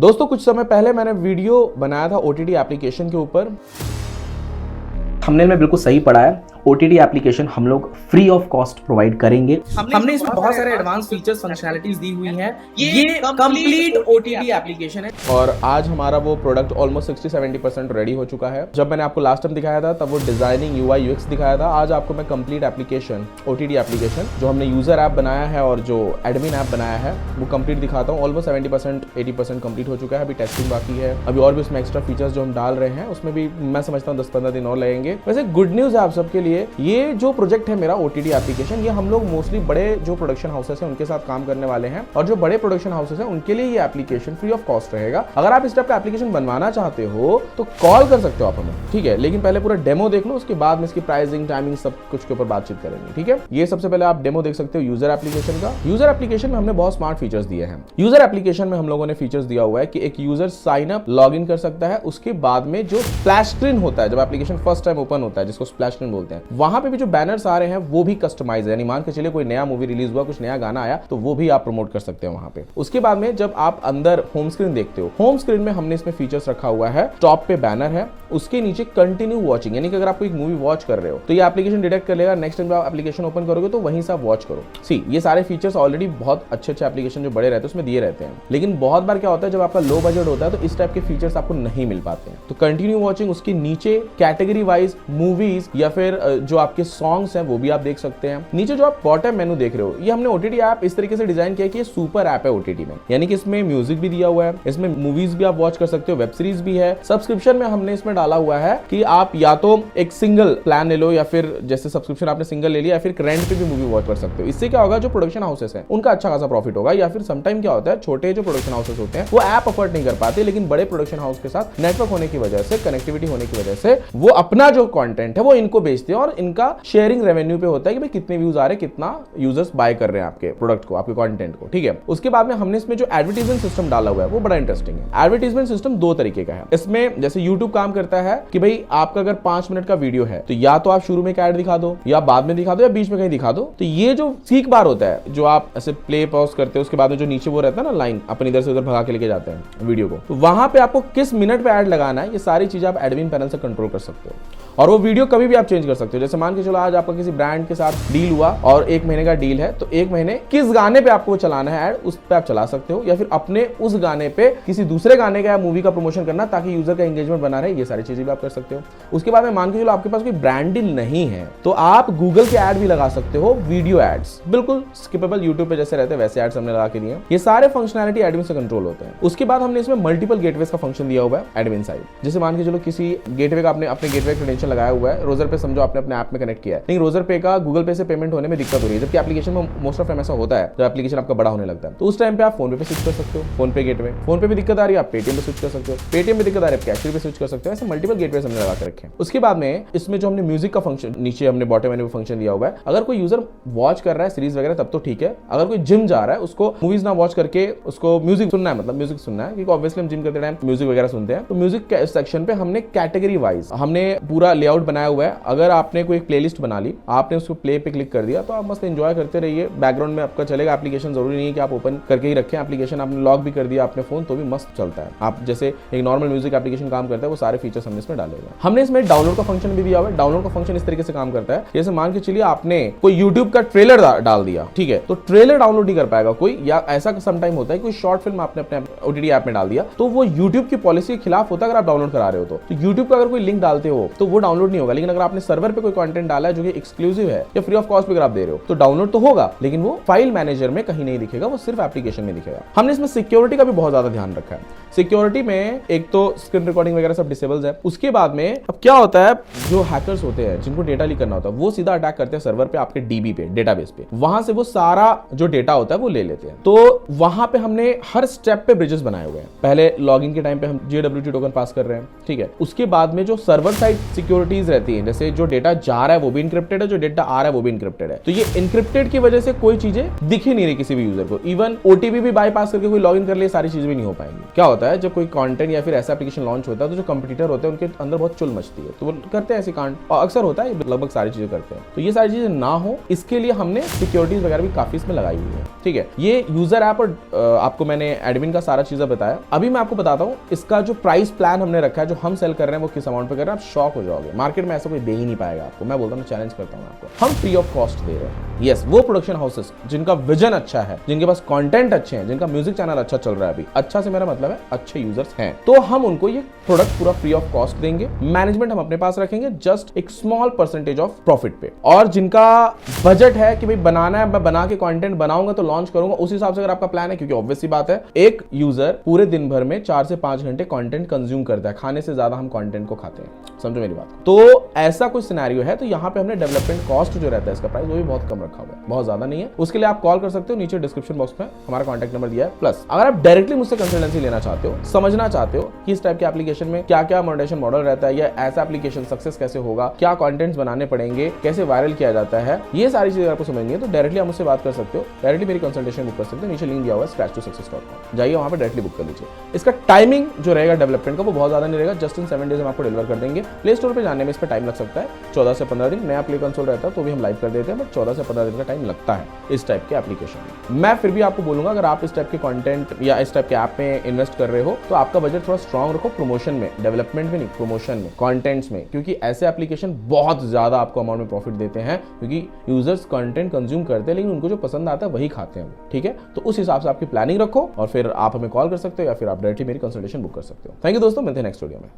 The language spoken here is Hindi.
दोस्तों कुछ समय पहले मैंने वीडियो बनाया था ओटीटी एप्लीकेशन के ऊपर। हमने में बिल्कुल सही पढ़ा है। ओटीटी एप्लीकेशन हम लोग फ्री ऑफ कॉस्ट प्रोवाइड करेंगे। हमने इसमें बहुत सारे एडवांस फीचर्स फंक्शनैलिटीज दी हुई हैं। ये कंप्लीट ओटीटी एप्लीकेशन है और आज हमारा वो प्रोडक्ट ऑलमोस्ट 60-70% रेडी हो चुका है। जब मैंने आपको लास्ट टाइम दिखाया था तब वो डिजाइनिंग यूआई यूएक्स दिखाया था। आज आपको मैं कंप्लीट एप्लीकेशन ओटीटी एप्लीकेशन जो हमने यूजर ऐप बनाया है और जो एडमिन ऐप बनाया है वो कंप्लीट दिखाता हूँ। ऑलमोस्ट 70% 80% कंप्लीट हो चुका है। अभी टेस्टिंग बाकी है। अभी और भी उसमें एक्स्ट्रा फीचर्स जो हम डाल रहे हैं उसमें भी मैं समझता हूँ 10-15 दिन और लगेंगे। वैसे गुड न्यूज है आप सबके लिए, ये जो प्रोजेक्ट है मेरा ओटीटी एप्लीकेशन, ये हम लोग मोस्टली बड़े जो प्रोडक्शन हाउसेस हैं उनके साथ काम करने वाले हैं और जो बड़े प्रोडक्शन हाउसेस हैं उनके लिए ये एप्लीकेशन फ्री ऑफ कॉस्ट रहेगा। अगर आप इस टाइप का एप्लीकेशन बनवाना चाहते हो तो कॉल कर सकते हो आप हमें, ठीक है। लेकिन पहले पूरा डेमो देख लो, उसके बाद में इसकी प्राइसिंग टाइमिंग सब कुछ के ऊपर बातचीत करेंगे, ठीक है। ये सबसे पहले आप डेमो देख सकते हो यूजर एप्लीकेशन का। यूजर एप्लीकेशन में हमने बहुत स्मार्ट फीचर्स दिए हैं। यूजर एप्लीकेशन में हम लोगों ने फीचर्स दिया हुआ है कि एक user sign up log in कर सकता है, उसके बाद में जो स्प्लैश स्क्रीन होता है जब एप्लीकेशन फर्स्ट टाइम ओपन होता है जिसको स्प्लैश स्क्रीन बोलते हैं, वहां पे भी जो बैनर्स आ रहे हैं वो भी कस्टमाइज है। यानी मान के चलिए कोई नया मूवी रिलीज हुआ, कुछ नया गाना आया तो वो भी आप प्रमोट कर सकते हैं वहां पे। उसके बाद में जब आप अंदर होम स्क्रीन देखते हो, होम स्क्रीन में हमने इसमें फीचर्स रखा हुआ है। टॉप पे बैनर है, उसके नीचे कंटिन्यू वॉचिंग, यानी कि अगर आप कोई मूवी वॉच कर रहे हो तो ये एप्लीकेशन डिटेक्ट कर लेगा। नेक्स्ट टाइम आप एप्लीकेशन ओपन करोगे तो वहीं से आप वॉच करो। सी ये सारे फीचर्स ऑलरेडी बहुत अच्छे एप्लीकेशन जो बड़े रहते हैं उसमें दिए रहते हैं। लेकिन बहुत बार क्या होता है जब आपका लो बजट होता है तो इस टाइप के फीचर्स आपको नहीं मिल पाते हैं। तो कंटिन्यू वॉचिंग, उसके नीचे कैटेगरी वाइज मूवीज या फिर जो आपके सॉन्ग्स हैं वो भी आप देख सकते हैं। नीचे जो आप बॉटम मेनू देख रहे हो, ये हमने ओटीटी ऐप इस तरीके से डिजाइन किया कि ये सुपर ऐप है ओटीटी में, यानी कि इसमें म्यूजिक भी दिया हुआ है, इसमें मूवीज भी आप वॉच कर सकते हो, वेब सीरीज भी है। सब्सक्रिप्शन में हमने इसमें डाला हुआ है कि आप या तो एक सिंगल प्लान ले लो या फिर जैसे सब्सक्रिप्शन आपने सिंगल ले लिया या फिर रेंट पे भी मूवी वॉच कर सकते हो। इससे क्या होगा, जो प्रोडक्शन हाउसेस हैं उनका अच्छा खासा प्रॉफिट होगा। या फिर समटाइम क्या होता है, छोटे जो प्रोडक्शन हाउसेस होते हैं वो ऐप अफोर्ड नहीं कर पाते, लेकिन बड़े प्रोडक्शन हाउस के साथ नेटवर्क होने की वजह से, कनेक्टिविटी होने की वजह से वो अपना जो कंटेंट है वो इनको बेचते हैं और इनका शेयरिंग रेवेन्यू पे होता है कि भाई कितने व्यूज आ रहे, कितना यूजर्स बाय कर रहे हैं आपके प्रोडक्ट को, आपके कंटेंट को, ठीक है। उसके बाद में हमने इसमें जो एडवर्टाइजमेंट सिस्टम डाला हुआ है वो बड़ा इंटरेस्टिंग है। एडवर्टाइजमेंट सिस्टम दो तरीके का है। इसमें जैसे यूट्यूब काम करता है कि भाई आपका अगर 5 मिनट का वीडियो है तो या तो आप शुरू में एक ऐड दिखा दो या बाद में दिखा दो या बीच में कहीं दिखा दो। तो ये जो सीख बार होता है जो आप ऐसे प्ले पॉज करते हो, उसके बाद में जो नीचे वो रहता है ना लाइन, अपन इधर से उधर भगा के लेके जाते हैं वीडियो को, तो वहां पे आपको किस मिनट पे ऐड लगाना है ये सारी चीजें आप एडमिन पैनल से कंट्रोल कर सकते हो। और वो वीडियो कभी भी आप चेंज कर सकते हो। जैसे मान के चलो आज आपका किसी ब्रांड के साथ डील हुआ और 1 महीने का डील है, तो 1 महीने किस गाने पे आपको चलाना है ऐड, उस पे आप चला सकते हो, या फिर अपने उस गाने पे किसी दूसरे गाने का या मूवी का प्रमोशन करना ताकि यूजर का एंगेजमेंट बना रहे, ये सारी चीजें भी आप कर सकते हो। उसके बाद में मान के चलो आपके पास कोई ब्रांड डील नहीं है तो आप गूगल के ऐड भी लगा सकते हो, वीडियो एड्स, बिल्कुल स्किपेबल, यूट्यूब पे जैसे रहते हैं वैसे एड्स हमने लगा के दिए। ये सारे फंक्शनैलिटी एडमिन से कंट्रोल होते हैं। उसके बाद हमने इसमें मल्टीपल गेटवेज का फंक्शन दिया हुआ है एडमिन साइड। जैसे मान के चलो किसी गेटवे का आपने अपने गेटवे क्रेडेंशियल लगाया हुआ है, रोजर पे समझो आपने अपने ऐप में कनेक्ट किया है, लेकिन रोजर पे का गूगल पे से पेमेंट होने में दिक्कत हो रही है, जबकि एप्लीकेशन में मोस्ट ऑफ टाइम ऐसा होता है जब एप्लीकेशन आपका बड़ा होने लगता है। तो उस टाइम पे आप फोन पे स्विच कर सकते हो, फोन पे गेटवे, फोन पे भी दिक्कत आ रही है आप पेटीएम पे स्विच कर सकते हो, पेटीएम पे दिक्कत आ रही है आप कैशरी पे स्विच कर सकते हो। ऐसे मल्टीपल गेटवे हमने लगा के रखे हैं। उसके बाद में इसमें जो हमने म्यूजिक का फंक्शन नीचे हमने बॉटम मेनू फंक्शन दिया हुआ है। अगर कोई यूजर वॉच कर रहा है सीरीज वगैरह तब तो ठीक है। अगर कोई जिम जा रहा है उसको मूवीज ना वॉच करके उसको म्यूजिक सुनना है, मतलब म्यूजिक सुनना है, क्योंकि ऑब्वियसली हम जिम करते टाइम म्यूजिक वगैरह सुनते हैं, तो म्यूजिक सेक्शन पे हमने कैटेगरी वाइज हमने पूरा लेआउट बनाया हुआ है। अगर आपने कोई प्लेलिस्ट बना ली, आपने उसको प्ले पे क्लिक कर दिया तो आप मस्त एंजॉय करते रहिए, बैकग्राउंड में आपका चलेगा। एप्लीकेशन जरूरी नहीं है कि आप ओपन करके ही रखें, एप्लीकेशन आपने लॉक भी कर दिया अपने फोन तो भी मस्त चलता है। आप जैसे एक नॉर्मल म्यूजिक एप्लीकेशन काम करता है वो सारे फीचर्स हमने इसमें डाले हुए हैं। हमने इसमें डाउनलोड का फंक्शन भी दिया हुआ है। डाउनलोड का फंक्शन इस तरीके से काम करता है, जैसे मान के चलिए आपने कोई यूट्यूब का ट्रेलर डाल दिया, ठीक है, तो ट्रेलर डाउनलोड नहीं कर पाएगा कोई, या ऐसा समटाइम होता है कोई शॉर्ट फिल्म आपने अपने ओटीटी ऐप में डाल दिया तो वो यूट्यूब की पॉलिसी के खिलाफ होता है अगर आप डाउनलोड करा रहे हो तो यूट्यूब का अगर कोई लिंक डालते हो तो वो डाउनलोड नहीं होगा। लेकिन अगर आपने सर्वर पे कोई कंटेंट डाला है जो कि एक्सक्लूसिव है या फ्री ऑफ कॉस्ट पे अगर आप दे रहे हो तो डाउनलोड तो होगा, लेकिन वो फाइल मैनेजर में कहीं नहीं दिखेगा, वो सिर्फ एप्लीकेशन में दिखेगा। हमने इसमें सिक्योरिटी का भी बहुत ज्यादा ध्यान रखा है। सिक्योरिटी में एक तो स्क्रीन रिकॉर्डिंग वगैरह सब डिसेबल्स है। उसके बाद में अब क्या होता है, जो हैकर्स होते हैं जिनको डेटा लीक करना होता है वो सीधा अटैक करते हैं सर्वर पे, आपके डीबी पे, डेटाबेस पे, वहां से वो सारा जो डेटा होता है वो ले लेते हैं। तो वहां पे हमने हर स्टेप पे ब्रिजेस बनाए हुए हैं। पहले लॉगिन के टाइम पे हम JWT टोकन पास कर रहे हैं, ठीक है। उसके बाद में जो सर्वर साइड सिक्योरिटीज रहती है, जैसे जो डेटा जा रहा है वो भी इनक्रिप्टेड है, जो डेटा आ रहा है वो भी इनक्रिप्टेड है। तो ये इनक्रिप्टेड की वजह से कोई चीजें दिख ही नहीं रही किसी भी यूजर को। इवन ओटीपी भी बाईपास करके कोई लॉगिन कर ले, सारी चीजें भी नहीं हो पाएंगी। क्या होता होता है जब कोई कंटेंट या फिर ऐसा एप्लीकेशन लॉन्च होता है तो जो कंपटीटर होते हैं उनके अंदर बहुत चुल मचती है, तो वो करते हैं ऐसी कांड, और अक्सर होता है, लगभग सारी चीजें करते हैं। तो ये सारी चीजें ना हो इसके लिए हमने सिक्योरिटीज वगैरह भी काफी इसमें लगाई हुई है, ठीक है। ये यूजर ऐप और आपको मैंने एडमिन का सारा चीजें बताया। अभी मैं आपको बताता हूँ इसका जो प्राइस प्लान हमने रखा है, जो हम सेल कर रहे हैं वो किस अमाउंट पे कर रहे हैं, आप शॉक हो जाओगे। मार्केट में ऐसा कोई दे ही नहीं पाएगा आपको, मैं बोलता हूँ, चैलेंज करता हूँ आपको, हम फ्री ऑफ कॉस्ट दे रहे हैं। यस, वो प्रोडक्शन हाउसेस जिनका विजन अच्छा है, जिनके पास कंटेंट अच्छे हैं, जिनका म्यूजिक चैनल अच्छा चल रहा है, अभी अच्छा से मेरा मतलब है अच्छे यूजर्स हैं, तो हम उनको ये प्रोडक्ट पूरा फ्री ऑफ कॉस्ट देंगे। मैनेजमेंट हम अपने पास रखेंगे, जस्ट एक स्मॉल परसेंटेज ऑफ प्रॉफिट पे। और जिनका बजट है कि भाई बनाना है, मैं बना के कंटेंट बनाऊंगा तो लॉन्च करूंगा, उस हिसाब से अगर आपका प्लान है, क्योंकि ऑब्वियस सी बात है एक यूजर पूरे दिन भर में 4 से 5 घंटे कंटेंट कंज्यूम करता है, खाने से ज्यादा हम कंटेंट को खाते हैं, समझो मेरी बात। तो ऐसा कुछ सिनेरियो है, तो यहाँ पे हमने डेवलपमेंट कॉस्ट जो रहता है इसका प्राइस वो भी बहुत कम रखा हुआ है, बहुत ज्यादा नहीं है। उसके लिए आप कॉल कर सकते हो, नीचे डिस्क्रिप्शन बॉक्स में हमारा कॉन्टैक्ट नंबर दिया है। प्लस अगर आप डायरेक्टली मुझसे कंसल्टेंसी लेना चाहते हो, समझना चाहते हो कि इस टाइप के एप्लीकेशन में क्या क्या मोनेटाइजेशन मॉडल रहता है, या ऐसा एप्लीकेशन सक्सेस कैसे होगा, क्या कंटेंट्स बनाने पड़ेंगे, कैसे वायरल किया जाता है, ये सारी चीजें आपको समझनी है, तो डायरेक्टली आप मुझसे बात कर सकते हो, डायरेक्टली मेरी कंसल्टेशन बुक कर सकते हो। नीचे लिंक दिया हुआ है scratch2success.com, जाइए वहां पर डायरेक्टली बुक कर लीजिए। इसका टाइमिंग जो रहेगा डेवलपमेंट का वो बहुत ज्यादा नहीं रहेगा, जस्ट इन 7 डेज हम आपको डिलीवर कर देंगे। प्ले स्टोर पे जाने में इस पर टाइम लग सकता है 14 से 15 दिन, नया प्ले कंसोल रहता है तो भी हम लाइव कर देते हैं, बट 14 से 15 दिन का टाइम लगता है इस टाइप के एप्लीकेशन में। मैं फिर भी आपको बोलूंगा, अगर आप इस टाइप के कंटेंट या इस टाइप के ऐप में इन्वेस्ट कर रहे हो तो आपका बजट थोड़ा स्ट्रांग रखो, प्रमोशन में, डेवलपमेंट में नहीं, प्रमोशन में, कंटेंट्स में, क्योंकि ऐसे एप्लीकेशन बहुत ज्यादा आपको अमाउंट में प्रॉफिट देते हैं, क्योंकि यूजर्स कंटेंट कंज्यूम करते हैं लेकिन उनको जो पसंद आता है वही खाते हैं, ठीक है। तो उस हिसाब से आपकी प्लानिंग रखो और फिर आप हमें कॉल कर सकते हो या फिर आप डायरेक्टली मेरी कंसल्टेशन बुक कर सकते हो। थैंक यू दोस्तों, मिलते हैं नेक्स्ट वीडियो में।